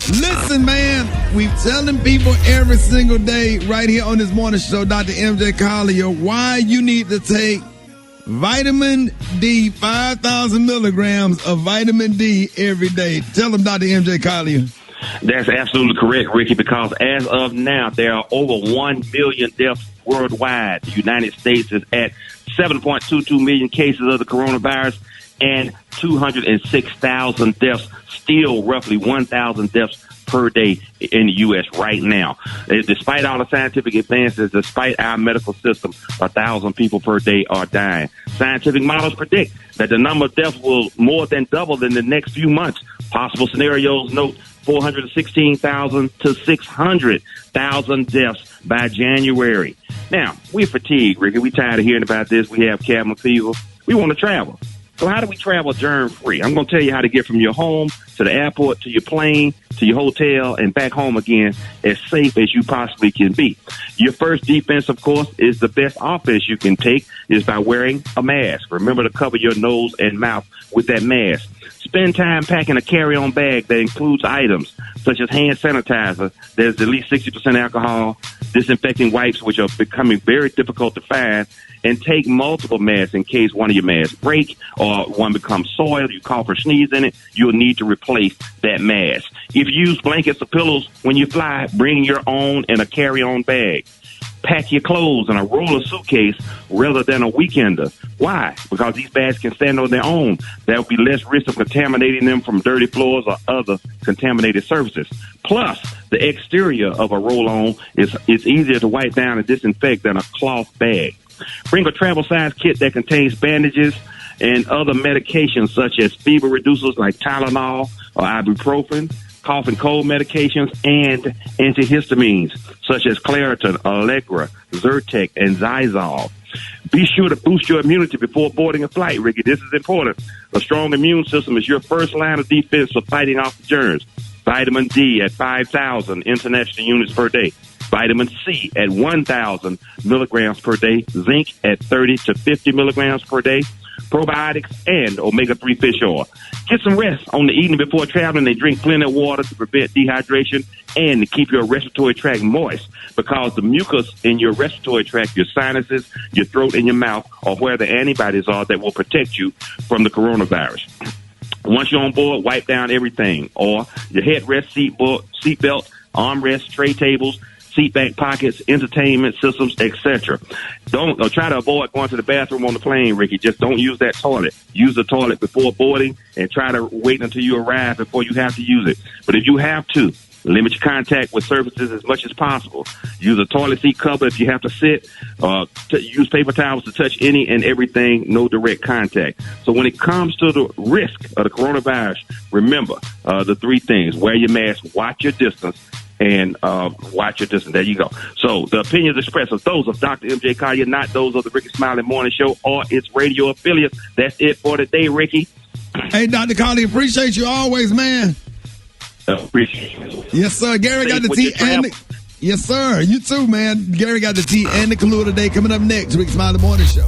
Listen, man, we're telling people every single day right here on this morning show, Dr. MJ Collier, why you need to take vitamin D, 5,000 milligrams of vitamin D every day. Tell them, Dr. MJ Collier. That's absolutely correct, Ricky, because as of now, there are over 1 million deaths worldwide. The United States is at 7.22 million cases of the coronavirus and 206,000 deaths, still roughly 1,000 deaths per day in the U.S. right now. Despite all the scientific advances, despite our medical system, 1,000 people per day are dying. Scientific models predict that the number of deaths will more than double in the next few months. Possible scenarios note 416,000 to 600,000 deaths by January. Now, we're fatigued, Ricky. We're tired of hearing about this. We have cabin fever. We want to travel. So how do we travel germ-free? I'm going to tell you how to get from your home to the airport, to your plane, to your hotel, and back home again as safe as you possibly can be. Your first defense, of course, is the best offense you can take is by wearing a mask. Remember to cover your nose and mouth with that mask. Spend time packing a carry-on bag that includes items such as hand sanitizer. There's at least 60% alcohol, disinfecting wipes, which are becoming very difficult to find, and take multiple masks in case one of your masks break or one becomes soiled, you cough or sneeze in it, you'll need to replace that mask. If you use blankets or pillows when you fly, bring your own in a carry-on bag. Pack your clothes in a roller suitcase rather than a weekender. Why? Because these bags can stand on their own. There will be less risk of contaminating them from dirty floors or other contaminated surfaces. Plus, the exterior of a roll-on is easier to wipe down and disinfect than a cloth bag. Bring a travel size kit that contains bandages and other medications such as fever reducers like Tylenol or ibuprofen, cough and cold medications, and antihistamines such as Claritin, Allegra, Zyrtec, and Zylol. Be sure to boost your immunity before boarding a flight, Ricky. This is important. A strong immune system is your first line of defense for fighting off the germs. Vitamin D at 5,000 international units per day. Vitamin C at 1,000 milligrams per day. Zinc at 30 to 50 milligrams per day. Probiotics and omega-3 fish oil. Get some rest on the evening before traveling and drink plenty of water to prevent dehydration and to keep your respiratory tract moist, because the mucus in your respiratory tract, your sinuses, your throat, and your mouth are where the antibodies are that will protect you from the coronavirus. Once you're on board, wipe down everything, or your headrest, seat belt, armrest, tray tables, seat back pockets, entertainment systems, etc. Don't try to avoid going to the bathroom on the plane, Ricky. Just don't use that toilet. Use the toilet before boarding and try to wait until you arrive before you have to use it. But if you have to, limit your contact with surfaces as much as possible. Use a toilet seat cover if you have to sit. Use paper towels to touch any and everything, no direct contact. So when it comes to the risk of the coronavirus, remember the three things. Wear your mask, watch your distance, and watch your distance. There you go. So the opinions expressed are those of Dr. MJ Collier, not those of the Rickey Smiley Morning Show or its radio affiliates. That's it for today, Ricky. Hey, Dr. Collier, appreciate you always, man. Appreciate you. Yes, sir. Gary got the tea and the... Yes, sir. You too, man. Gary got the tea and the clue today. Coming up next, Rickey Smiley Morning Show.